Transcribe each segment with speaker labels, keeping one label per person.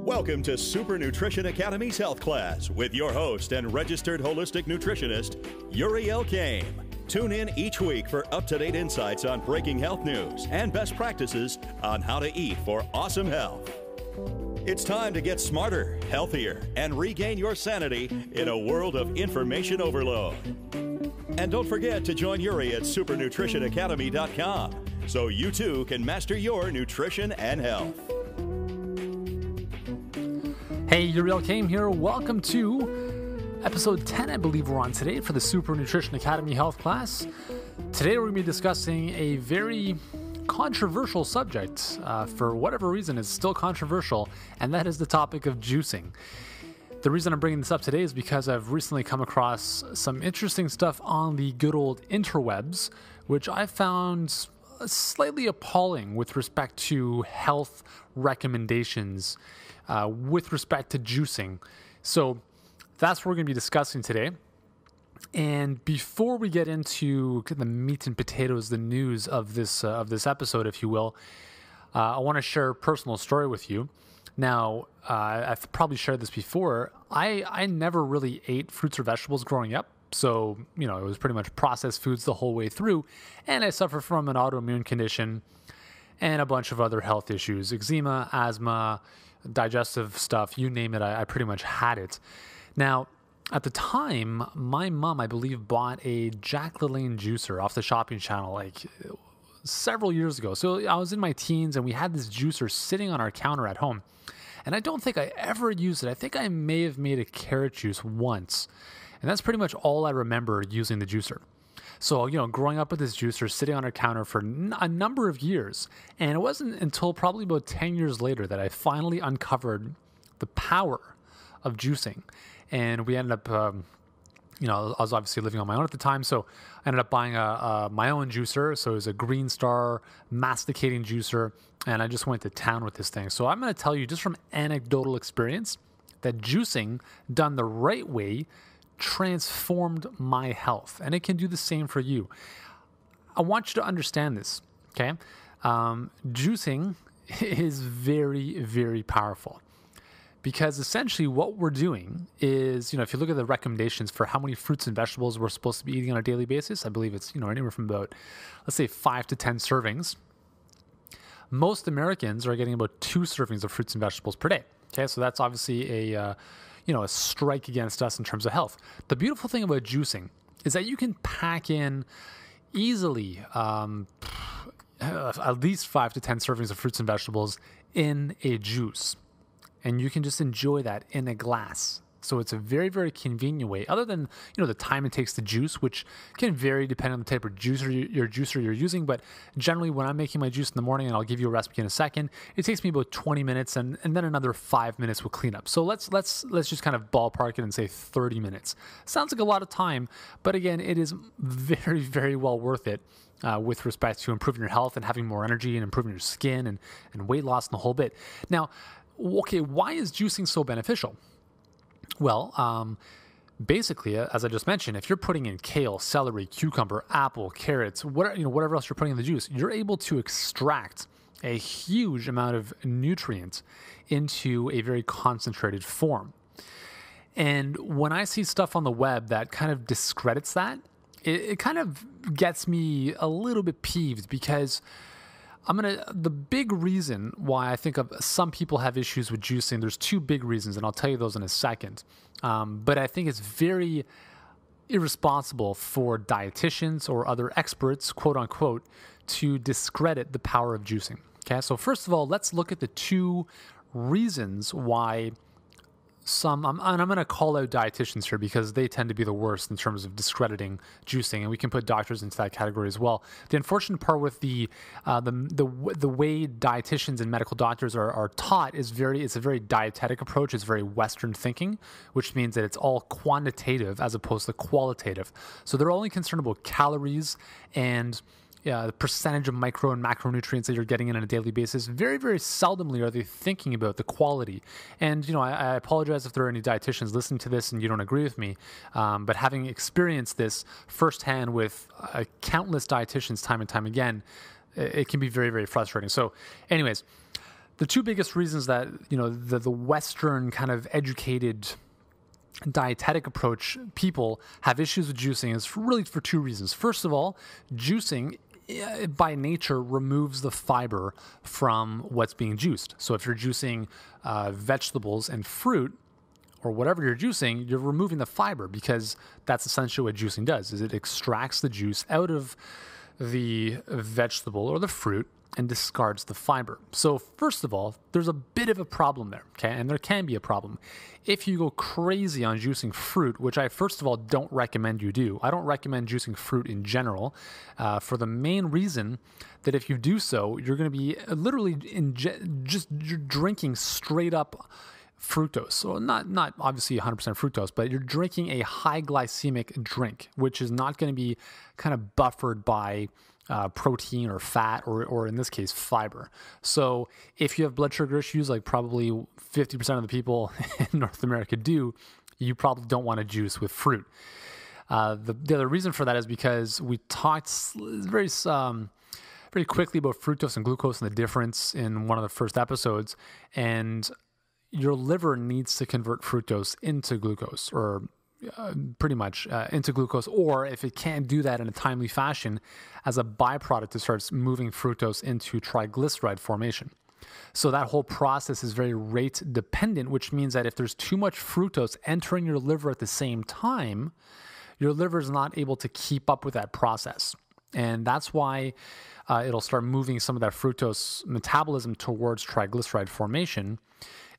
Speaker 1: Welcome to Super Nutrition Academy's health class with your host and registered holistic nutritionist, Yuri Elkaim. Tune in each week for up-to-date insights on breaking health news and best practices on how to eat for awesome health. It's time to get smarter, healthier, and regain your sanity in a world of information overload. And don't forget to join Yuri at supernutritionacademy.com so you too can master your nutrition and health.
Speaker 2: Hey, Yuri Elkaim here. Welcome to episode 10, I believe we're on today, for the Super Nutrition Academy health class. Today we're going to be discussing a very controversial subject. For whatever reason, it's still controversial, and that is the topic of juicing. The reason I'm bringing this up today is because I've recently come across some interesting stuff on the good old interwebs, which I found slightly appalling with respect to health recommendations with respect to juicing. So that's what we're going to be discussing today. And before we get into the meat and potatoes, the news of this episode, if you will, I want to share a personal story with you. Now, I've probably shared this before. I never really ate fruits or vegetables growing up. So, it was pretty much processed foods the whole way through. And I suffer from an autoimmune condition and a bunch of other health issues, eczema, asthma, digestive stuff, you name it, I pretty much had it. Now, at the time, my mom, I believe, bought a Jack LaLanne juicer off the shopping channel like several years ago. So I was in my teens and we had this juicer sitting on our counter at home. And I don't think I ever used it. I think I may have made a carrot juice once. And that's pretty much all I remember using the juicer. So, growing up with this juicer sitting on our counter for a number of years, and it wasn't until probably about 10 years later that I finally uncovered the power of juicing. And we ended up, I was obviously living on my own at the time, so I ended up buying my own juicer. So it was a Green Star masticating juicer, and I just went to town with this thing. So I'm going to tell you just from anecdotal experience that juicing done the right way transformed my health, and it can do the same for you. I want you to understand this, okay? Juicing is very, very powerful because essentially what we're doing is, if you look at the recommendations for how many fruits and vegetables we're supposed to be eating on a daily basis, I believe it's, anywhere from about, let's say 5 to 10 servings. Most Americans are getting about 2 servings of fruits and vegetables per day, okay? So that's obviously a strike against us in terms of health. The beautiful thing about juicing is that you can pack in easily at least 5 to 10 servings of fruits and vegetables in a juice. And you can just enjoy that in a glass. So it's a very, very convenient way, other than, the time it takes to juice, which can vary depending on the type of juicer you're using. But generally, when I'm making my juice in the morning, and I'll give you a recipe in a second, it takes me about 20 minutes and then another 5 minutes with cleanup. So let's just kind of ballpark it and say 30 minutes. Sounds like a lot of time, but again, it is very, very well worth it with respect to improving your health and having more energy and improving your skin and weight loss and the whole bit. Now, okay, why is juicing so beneficial? Well, basically, as I just mentioned, if you're putting in kale, celery, cucumber, apple, carrots, whatever else you're putting in the juice, you're able to extract a huge amount of nutrients into a very concentrated form. And when I see stuff on the web that kind of discredits that, it kind of gets me a little bit peeved because the big reason why I think of some people have issues with juicing, there's 2 big reasons, and I'll tell you those in a second. But I think it's very irresponsible for dietitians or other experts, quote unquote, to discredit the power of juicing. Okay, so first of all, let's look at the 2 reasons why I'm going to call out dietitians here because they tend to be the worst in terms of discrediting juicing, and we can put doctors into that category as well. The unfortunate part with the way dietitians and medical doctors are taught is it's a very dietetic approach. It's very Western thinking, which means that it's all quantitative as opposed to qualitative. So they're only concerned about calories and the percentage of micro and macronutrients that you're getting in on a daily basis. Very, very seldomly are they thinking about the quality. And, I apologize if there are any dietitians listening to this and you don't agree with me, but having experienced this firsthand with countless dietitians time and time again, it can be very, very frustrating. So anyways, the two biggest reasons that, the Western kind of educated dietetic approach people have issues with juicing is really for two reasons. First of all, juicing by nature removes the fiber from what's being juiced. So if you're juicing vegetables and fruit or whatever you're juicing, you're removing the fiber, because that's essentially what juicing does, is it extracts the juice out of the vegetable or the fruit and discards the fiber. So first of all, there's a bit of a problem there, okay? And there can be a problem. If you go crazy on juicing fruit, which I first of all don't recommend you do. I don't recommend juicing fruit in general, for the main reason that if you do so, you're going to be literally you're drinking straight up fructose. So not obviously 100% fructose, but you're drinking a high glycemic drink, which is not going to be kind of buffered by protein or fat or in this case fiber. So if you have blood sugar issues, like probably 50% of the people in North America do, you probably don't want to juice with fruit. The other reason for that is because we talked very quickly about fructose and glucose and the difference in one of the first episodes, and your liver needs to convert fructose into glucose, or pretty much into glucose, or if it can't do that in a timely fashion, as a byproduct, it starts moving fructose into triglyceride formation. So that whole process is very rate dependent, which means that if there's too much fructose entering your liver at the same time, your liver is not able to keep up with that process. And that's why it'll start moving some of that fructose metabolism towards triglyceride formation.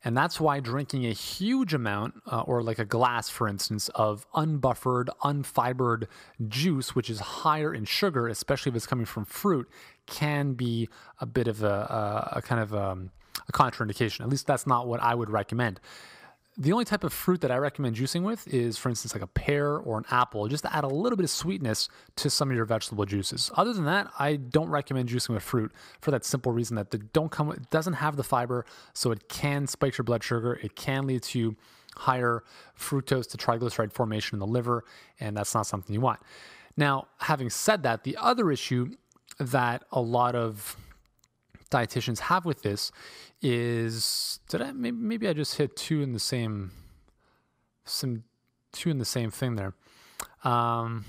Speaker 2: And that's why drinking a huge amount, or like a glass, for instance, of unbuffered, unfibered juice, which is higher in sugar, especially if it's coming from fruit, can be a bit of a kind of a contraindication. At least that's not what I would recommend. The only type of fruit that I recommend juicing with is, for instance, like a pear or an apple, just to add a little bit of sweetness to some of your vegetable juices. Other than that, I don't recommend juicing with fruit for that simple reason that it doesn't have the fiber, so it can spike your blood sugar. It can lead to higher fructose to triglyceride formation in the liver, and that's not something you want. Now, having said that, the other issue that a lot of dietitians have with this is, maybe I just hit two in the same thing there. I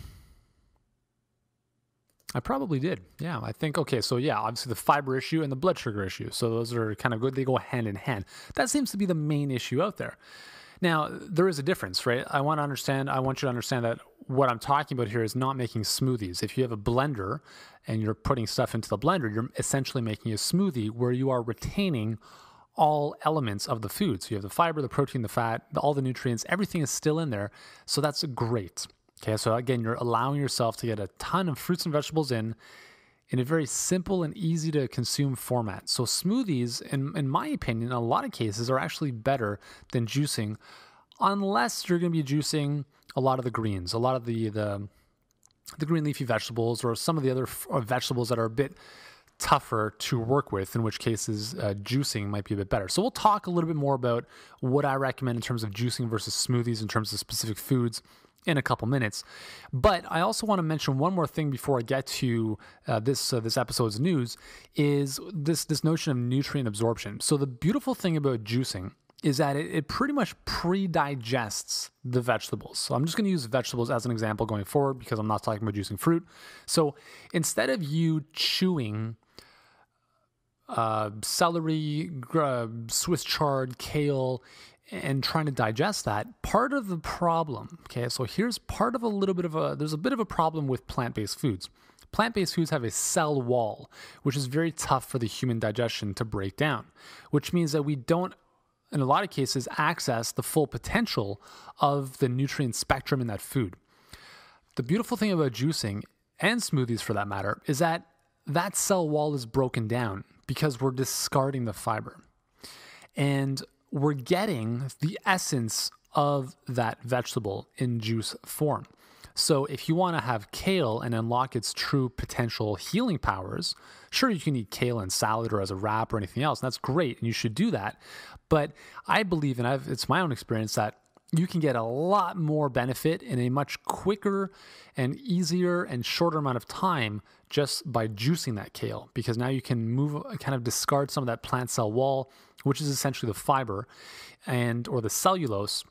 Speaker 2: probably did. Yeah, I think, okay. So yeah, obviously the fiber issue and the blood sugar issue. So those are kind of good. They go hand in hand. That seems to be the main issue out there. Now, there is a difference, right? I want you to understand that what I'm talking about here is not making smoothies. If you have a blender and you're putting stuff into the blender, you're essentially making a smoothie where you are retaining all elements of the food. So you have the fiber, the protein, the fat, all the nutrients, everything is still in there. So that's great. Okay, so again, you're allowing yourself to get a ton of fruits and vegetables in a very simple and easy to consume format. So smoothies, in my opinion, in a lot of cases, are actually better than juicing, unless you're going to be juicing a lot of the greens, a lot of the green leafy vegetables, or some of the other vegetables that are a bit tougher to work with, in which cases juicing might be a bit better. So we'll talk a little bit more about what I recommend in terms of juicing versus smoothies in terms of specific foods in a couple minutes. But I also want to mention one more thing before I get to this episode's news, is this notion of nutrient absorption. So the beautiful thing about juicing is that it pretty much pre-digests the vegetables. So I'm just going to use vegetables as an example going forward, because I'm not talking about juicing fruit. So instead of you chewing celery, Swiss chard, kale, and trying to digest that, part of the problem, okay, so here's part of there's a bit of a problem with plant-based foods. Plant-based foods have a cell wall, which is very tough for the human digestion to break down, which means that we don't, in a lot of cases, access the full potential of the nutrient spectrum in that food. The beautiful thing about juicing, and smoothies for that matter, is that that cell wall is broken down because we're discarding the fiber. And we're getting the essence of that vegetable in juice form. So if you want to have kale and unlock its true potential healing powers, sure, you can eat kale in salad or as a wrap or anything else, and that's great, and you should do that. But I believe, and it's my own experience, that you can get a lot more benefit in a much quicker and easier and shorter amount of time just by juicing that kale, because now you can kind of discard some of that plant cell wall, which is essentially the fiber or the cellulose,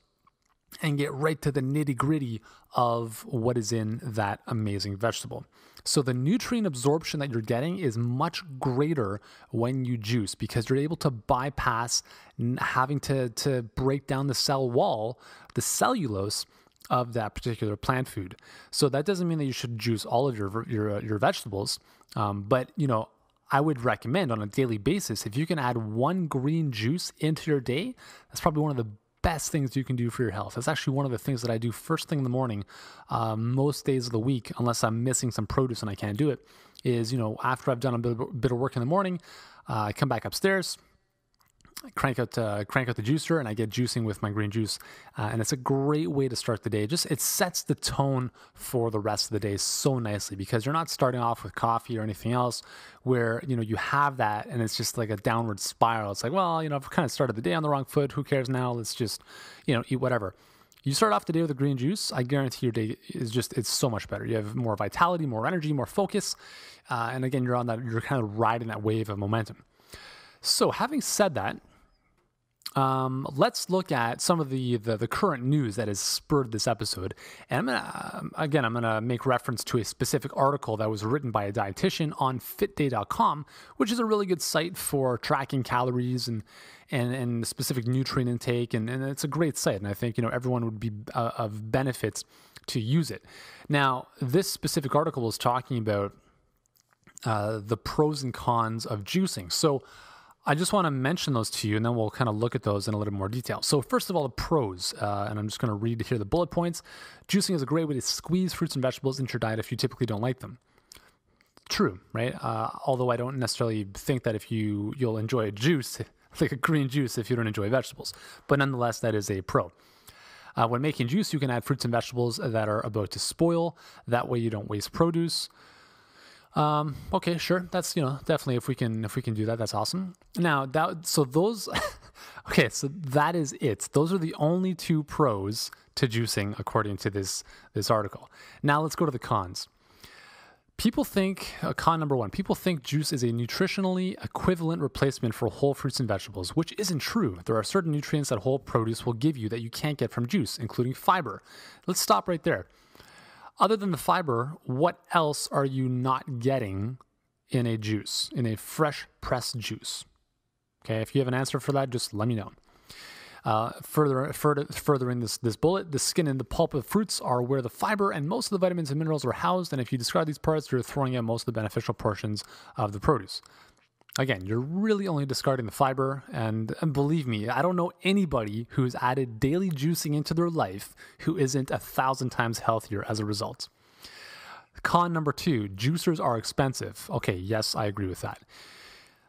Speaker 2: and get right to the nitty gritty of what is in that amazing vegetable. So the nutrient absorption that you're getting is much greater when you juice, because you're able to bypass having to break down the cell wall, the cellulose of that particular plant food. So that doesn't mean that you should juice all of your vegetables, but I would recommend on a daily basis, if you can add one green juice into your day, that's probably one of the best things you can do for your health. That's actually one of the things that I do first thing in the morning, most days of the week, unless I'm missing some produce and I can't do it, is, after I've done a bit of work in the morning, I come back upstairs, crank out the juicer, and I get juicing with my green juice. And it's a great way to start the day. It sets the tone for the rest of the day so nicely, because you're not starting off with coffee or anything else where, you have that and it's just like a downward spiral. It's like, well, I've kind of started the day on the wrong foot. Who cares now? Let's just, eat whatever. You start off the day with a green juice, I guarantee your day it's so much better. You have more vitality, more energy, more focus. And again, you're kind of riding that wave of momentum. So having said that, let's look at some of the current news that has spurred this episode. And I'm gonna make reference to a specific article that was written by a dietitian on fitday.com, which is a really good site for tracking calories and specific nutrient intake. And it's a great site. And I think, everyone would be of benefits to use it. Now, this specific article was talking about the pros and cons of juicing. So I just want to mention those to you, and then we'll kind of look at those in a little more detail. So first of all, the pros, and I'm just going to read here the bullet points. Juicing is a great way to squeeze fruits and vegetables into your diet if you typically don't like them. True, right? Although I don't necessarily think that if you'll enjoy a juice, like a green juice, if you don't enjoy vegetables. But nonetheless, that is a pro. When making juice, you can add fruits and vegetables that are about to spoil. That way you don't waste produce. Okay, sure. That's, definitely if we can do that, that's awesome. Now so that is it. Those are the only two pros to juicing according to this article. Now let's go to the cons. Con number one, people think juice is a nutritionally equivalent replacement for whole fruits and vegetables, which isn't true. There are certain nutrients that whole produce will give you that you can't get from juice, including fiber. Let's stop right there. Other than the fiber, what else are you not getting in a juice, in a fresh pressed juice? Okay, if you have an answer for that, just let me know. Furthering this bullet, the skin and the pulp of fruits are where the fiber and most of the vitamins and minerals are housed, and if you discard these parts, you're throwing out most of the beneficial portions of the produce. Again, you're really only discarding the fiber, and believe me, I don't know anybody who's added daily juicing into their life who isn't 1,000 times healthier as a result. Con number two, juicers are expensive. Okay, yes, I agree with that.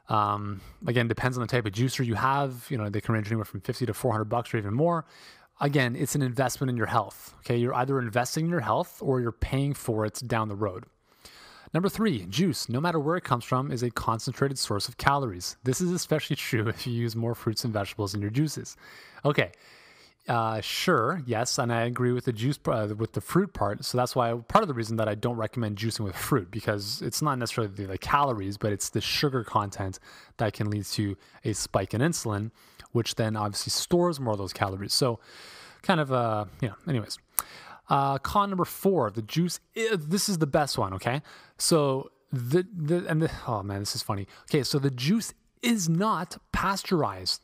Speaker 2: Again, depends on the type of juicer you have. They can range anywhere from $50 to $400 or even more. Again, it's an investment in your health. Okay, you're either investing in your health or you're paying for it down the road. Number three, juice, no matter where it comes from, is a concentrated source of calories. This is especially true if you use more fruits and vegetables in your juices. Okay, sure, yes, and I agree with with the fruit part. So that's why part of the reason that I don't recommend juicing with fruit, because it's not necessarily the calories, but it's the sugar content that can lead to a spike in insulin, which then obviously stores more of those calories. So kind of, anyways. Con number four, the juice, this is the best one, okay? So, oh man, this is funny. Okay, so the juice is not pasteurized,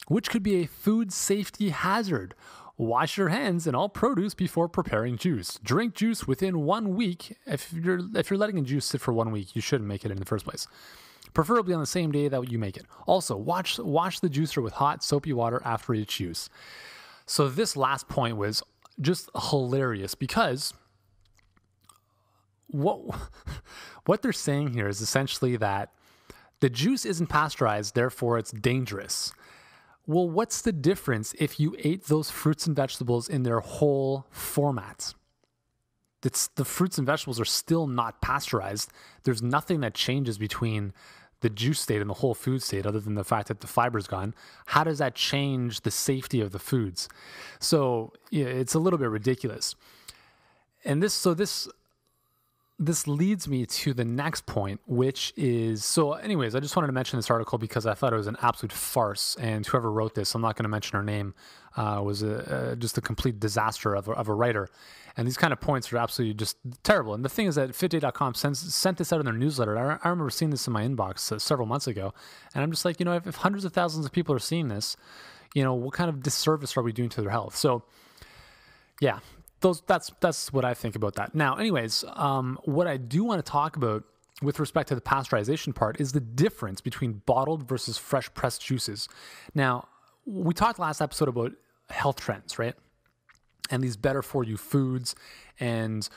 Speaker 2: which could be a food safety hazard. Wash your hands and all produce before preparing juice. Drink juice within 1 week. If you're letting a juice sit for 1 week, you shouldn't make it in the first place. Preferably on the same day that you make it. Also, wash the juicer with hot, soapy water after each use. So this last point was just hilarious, because what they're saying here is essentially that the juice isn't pasteurized, therefore it's dangerous. Well, what's the difference if you ate those fruits and vegetables in their whole format? The fruits and vegetables are still not pasteurized. There's nothing that changes between the juice state and the whole food state, other than the fact that the fiber's gone, how does that change the safety of the foods? So yeah, it's a little bit ridiculous. And this leads me to the next point, which is, so anyways, I just wanted to mention this article because I thought it was an absolute farce, and whoever wrote this, I'm not going to mention her name, was just a complete disaster of a writer. And these kind of points are absolutely just terrible. And the thing is that fitday.com sent this out in their newsletter. I remember seeing this in my inbox several months ago, and I'm just like, if hundreds of thousands of people are seeing this, what kind of disservice are we doing to their health? So yeah, that's what I think about that. Now, anyways, what I do want to talk about with respect to the pasteurization part is the difference between bottled versus fresh pressed juices. Now, we talked last episode about health trends, right? And these better for you foods, and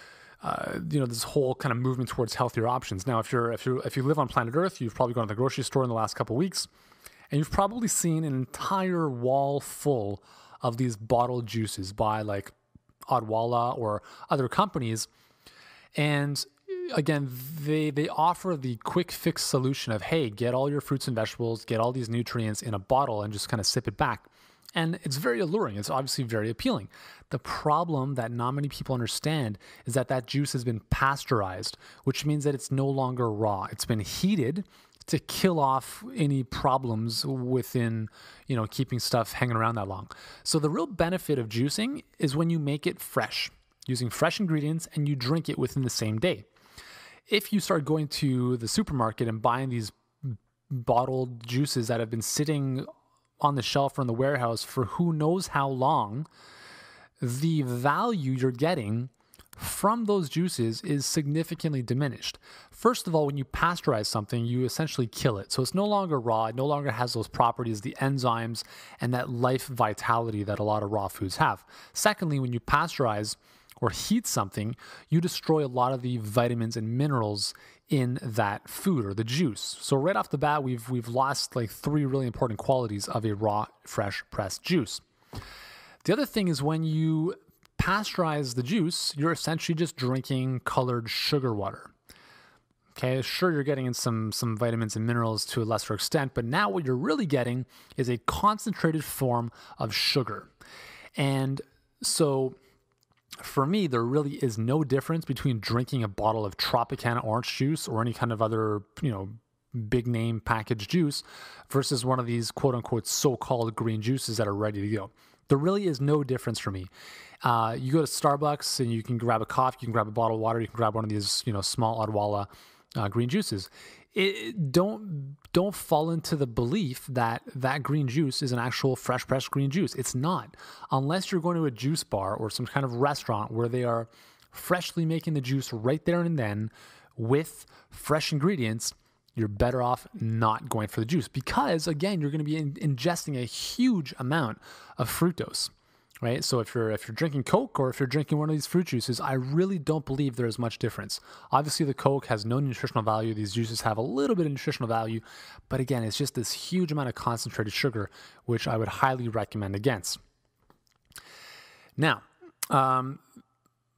Speaker 2: this whole kind of movement towards healthier options. Now, if you live on planet Earth, you've probably gone to the grocery store in the last couple of weeks, and you've probably seen an entire wall full of these bottled juices by like Odwalla or other companies. And again, they offer the quick fix solution of, hey, get all your fruits and vegetables, get all these nutrients in a bottle and just kind of sip it back. And it's very alluring. It's obviously very appealing. The problem that not many people understand is that juice has been pasteurized, which means that it's no longer raw. It's been heated to kill off any problems within, keeping stuff hanging around that long. So the real benefit of juicing is when you make it fresh, using fresh ingredients, and you drink it within the same day. If you start going to the supermarket and buying these bottled juices that have been sitting on the shelf or in the warehouse for who knows how long, the value you're getting from those juices is significantly diminished. First of all, when you pasteurize something, you essentially kill it. So it's no longer raw. It no longer has those properties, the enzymes, and that life vitality that a lot of raw foods have. Secondly, when you pasteurize or heat something, you destroy a lot of the vitamins and minerals in that food or the juice. So right off the bat, we've lost like 3 really important qualities of a raw, fresh pressed juice. The other thing is when you pasteurize the juice, you're essentially just drinking colored sugar water. Okay, sure, you're getting in some vitamins and minerals to a lesser extent, but now what you're really getting is a concentrated form of sugar. And so for me, there really is no difference between drinking a bottle of Tropicana orange juice or any kind of other, big name packaged juice versus one of these quote unquote so-called green juices that are ready to go. There really is no difference for me. You go to Starbucks and you can grab a coffee, you can grab a bottle of water, you can grab one of these, small Odwalla green juices. Don't fall into the belief that green juice is an actual fresh pressed green juice. It's not, unless you're going to a juice bar or some kind of restaurant where they are freshly making the juice right there and then with fresh ingredients. You're better off not going for the juice because, again, you're going to be ingesting a huge amount of fructose, right? So if you're drinking Coke or if you're drinking one of these fruit juices, I really don't believe there is much difference. Obviously, the Coke has no nutritional value. These juices have a little bit of nutritional value, but again, it's just this huge amount of concentrated sugar, which I would highly recommend against. Now,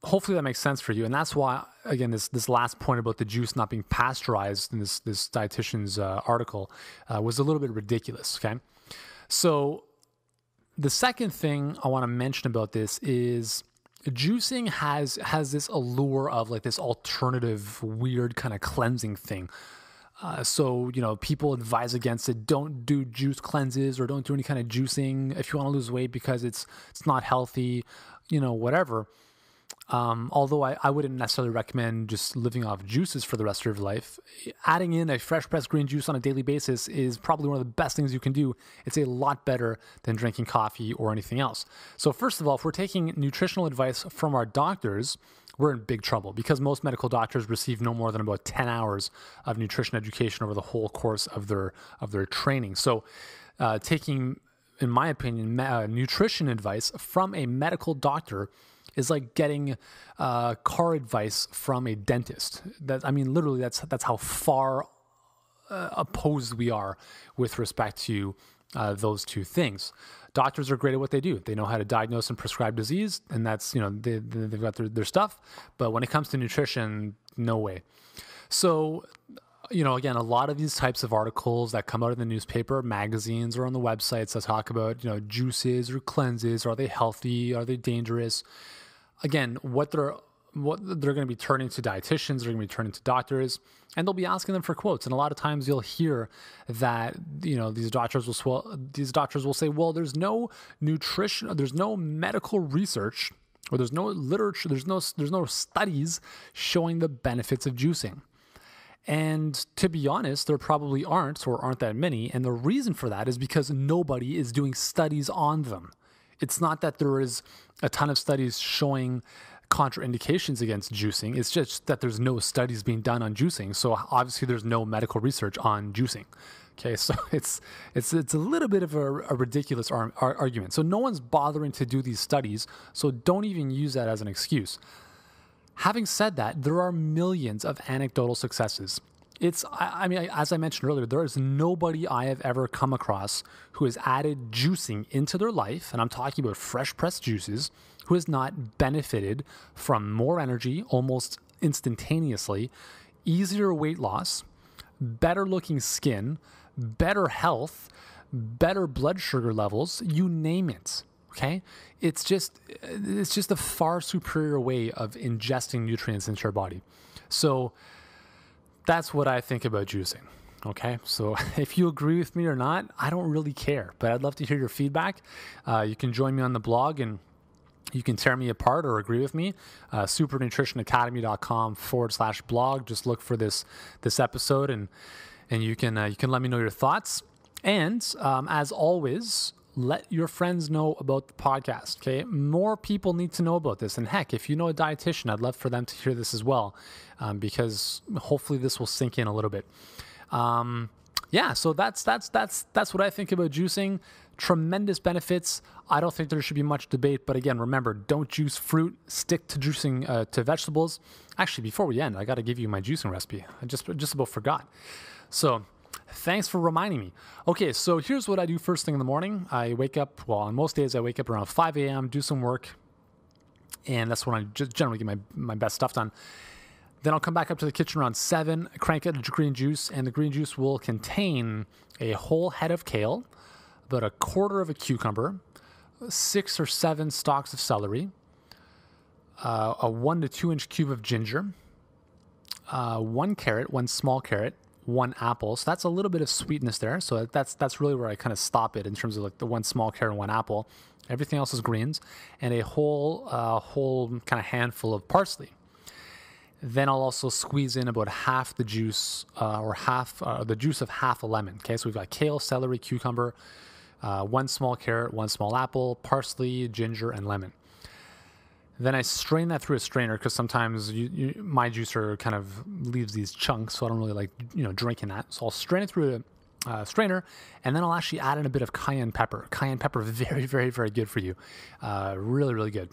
Speaker 2: hopefully that makes sense for you. And that's why, again, this last point about the juice not being pasteurized in this dietitian's article was a little bit ridiculous, okay? So the second thing I want to mention about this is juicing has this allure of like this alternative, weird kind of cleansing thing. So, people advise against it. Don't do juice cleanses or don't do any kind of juicing if you want to lose weight because it's not healthy, whatever. Although I wouldn't necessarily recommend just living off juices for the rest of your life. Adding in a fresh pressed green juice on a daily basis is probably one of the best things you can do. It's a lot better than drinking coffee or anything else. So first of all, if we're taking nutritional advice from our doctors, we're in big trouble because most medical doctors receive no more than about 10 hours of nutrition education over the whole course of their training. So taking, in my opinion, nutrition advice from a medical doctor is like getting car advice from a dentist. Literally, that's how far opposed we are with respect to those two things. Doctors are great at what they do. They know how to diagnose and prescribe disease, and that's, they've got their stuff. But when it comes to nutrition, no way. So again, a lot of these types of articles that come out in the newspaper, magazines, or on the websites that talk about, juices or cleanses, are they healthy? Are they dangerous? Again, what they're going to be turning to dietitians, they're going to be turning to doctors, and they'll be asking them for quotes. And a lot of times you'll hear that, these doctors will say, well, there's no nutrition, there's no medical research, or there's no literature, there's no studies showing the benefits of juicing. And to be honest, there probably aren't that many. And the reason for that is because nobody is doing studies on them. It's not that there is a ton of studies showing contraindications against juicing. It's just that there's no studies being done on juicing. So obviously there's no medical research on juicing. Okay, so it's a little bit of a ridiculous argument. So no one's bothering to do these studies. So don't even use that as an excuse. Having said that, there are millions of anecdotal successes. As I mentioned earlier, there is nobody I have ever come across who has added juicing into their life, and I'm talking about fresh pressed juices, who has not benefited from more energy almost instantaneously, easier weight loss, better looking skin, better health, better blood sugar levels, you name it. Okay, it's just a far superior way of ingesting nutrients into your body. So that's what I think about juicing. Okay, so if you agree with me or not, I don't really care, but I'd love to hear your feedback. You can join me on the blog and you can tear me apart or agree with me. supernutritionacademy.com/blog. Just look for this episode and you can let me know your thoughts. And as always, let your friends know about the podcast, okay? More people need to know about this. And heck, if you know a dietitian, I'd love for them to hear this as well, because hopefully this will sink in a little bit. So that's what I think about juicing. Tremendous benefits. I don't think there should be much debate. But again, remember, don't juice fruit. Stick to juicing to vegetables. Actually, before we end, I got to give you my juicing recipe. I just about forgot. So thanks for reminding me. Okay, so here's what I do first thing in the morning. I wake up, on most days I wake up around 5 a.m., do some work, and that's when I just generally get my best stuff done. Then I'll come back up to the kitchen around 7, crank out the green juice, and the green juice will contain a whole head of kale, about a quarter of a cucumber, 6 or 7 stalks of celery, a 1 to 2 inch cube of ginger, 1 carrot, 1 small carrot, 1 apple. So that's a little bit of sweetness there. So that's really where I kind of stop it in terms of like the 1 small carrot and 1 apple. Everything else is greens, and a whole kind of handful of parsley. Then I'll also squeeze in about half the juice, the juice of half a lemon. Okay, so we've got kale, celery, cucumber, 1 small carrot, 1 small apple, parsley, ginger, and lemon. Then I strain that through a strainer because sometimes my juicer kind of leaves these chunks, so I don't really like drinking that. So I'll strain it through a strainer, and then I'll actually add in a bit of cayenne pepper. Cayenne pepper, very, very, very good for you. Really, really good.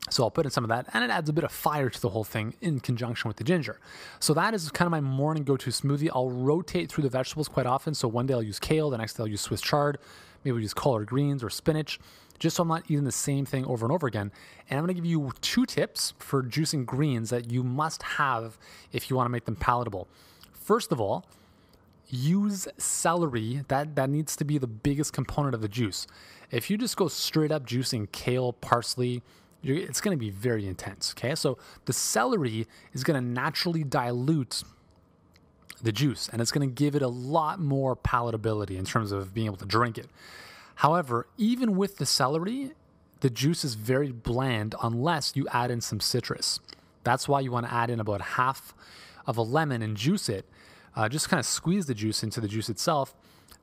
Speaker 2: So I'll put in some of that, and it adds a bit of fire to the whole thing in conjunction with the ginger. So that is kind of my morning go-to smoothie. I'll rotate through the vegetables quite often. So one day I'll use kale, the next day I'll use Swiss chard, maybe I'll use collard greens or spinach, just so I'm not eating the same thing over and over again. And I'm going to give you 2 tips for juicing greens that you must have if you want to make them palatable. First of all, use celery. That needs to be the biggest component of the juice. If you just go straight up juicing kale, parsley, it's going to be very intense, okay? So the celery is going to naturally dilute the juice, and it's going to give it a lot more palatability in terms of being able to drink it. However, even with the celery, the juice is very bland unless you add in some citrus. That's why you want to add in about half of a lemon and juice it. Just kind of squeeze the juice into the juice itself.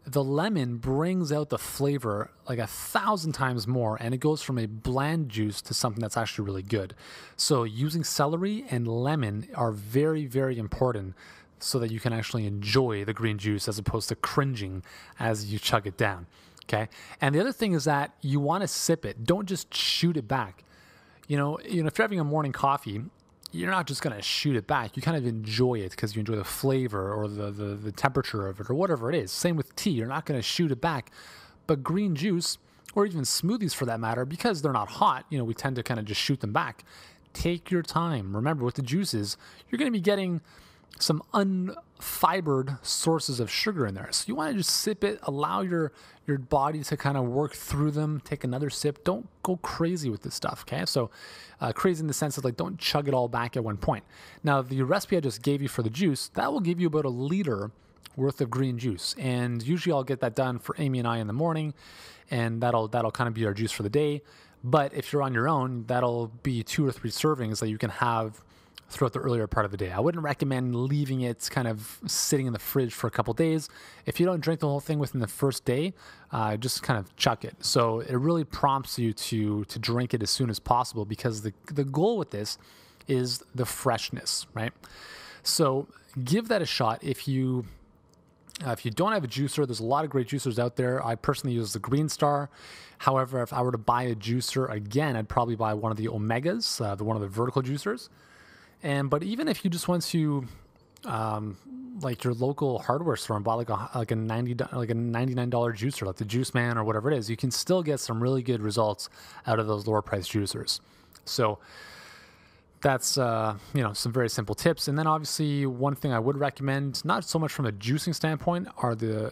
Speaker 2: The lemon brings out the flavor like 1,000 times more, and it goes from a bland juice to something that's actually really good. So using celery and lemon are very, very important so that you can actually enjoy the green juice as opposed to cringing as you chug it down. Okay. And the other thing is that you want to sip it. Don't just shoot it back. If you're having a morning coffee, you're not just going to shoot it back. You kind of enjoy it because you enjoy the flavor or the temperature of it or whatever it is. Same with tea. You're not going to shoot it back. But green juice, or even smoothies for that matter, because they're not hot, we tend to kind of just shoot them back. Take your time. Remember, with the juices, you're going to be getting some fibered sources of sugar in there. So you want to just sip it, allow your body to kind of work through them, take another sip. Don't go crazy with this stuff, okay? So crazy in the sense of like don't chug it all back at one point. Now, the recipe I just gave you for the juice, that will give you about 1 liter worth of green juice. And usually I'll get that done for Amy and I in the morning, and that'll kind of be our juice for the day. But if you're on your own, that'll be 2 or 3 servings that you can have throughout the earlier part of the day. I wouldn't recommend leaving it kind of sitting in the fridge for a couple days. If you don't drink the whole thing within the first day, just kind of chuck it. So it really prompts you to drink it as soon as possible, because the goal with this is the freshness, right? So give that a shot. If you don't have a juicer, there's a lot of great juicers out there. I personally use the Green Star. However, if I were to buy a juicer again, I'd probably buy one of the Omegas, one of the vertical juicers. But even if you just went to like your local hardware store and bought like a $99 juicer, like the Juice Man or whatever it is, you can still get some really good results out of those lower priced juicers. So that's some very simple tips. And then obviously one thing I would recommend, not so much from a juicing standpoint,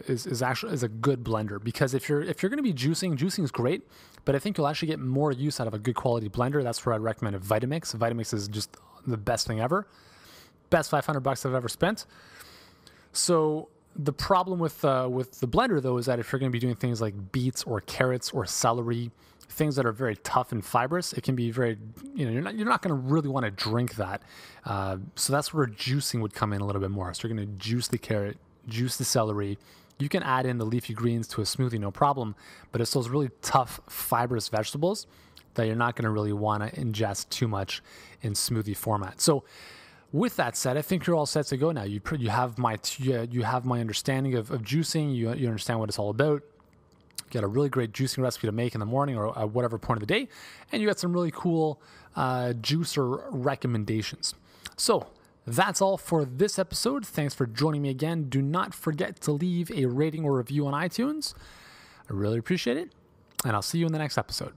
Speaker 2: is a good blender. Because if you're going to be juicing is great, but I think you'll actually get more use out of a good quality blender. That's where I'd recommend a Vitamix. Vitamix is just the best thing ever. Best $500 I've ever spent. So the problem with the blender though is that if you're going to be doing things like beets or carrots or celery, things that are very tough and fibrous, it can be very, you're not going to really want to drink that. So that's where juicing would come in a little bit more. So you're going to juice the carrot, juice the celery. You can add in the leafy greens to a smoothie, no problem. But it's those really tough, fibrous vegetables that you're not going to really want to ingest too much in smoothie format. So with that said, I think you're all set to go now. You have my understanding of juicing. You understand what it's all about. You got a really great juicing recipe to make in the morning or at whatever point of the day, and you got some really cool juicer recommendations. So that's all for this episode. Thanks for joining me again. Do not forget to leave a rating or review on iTunes. I really appreciate it, and I'll see you in the next episode.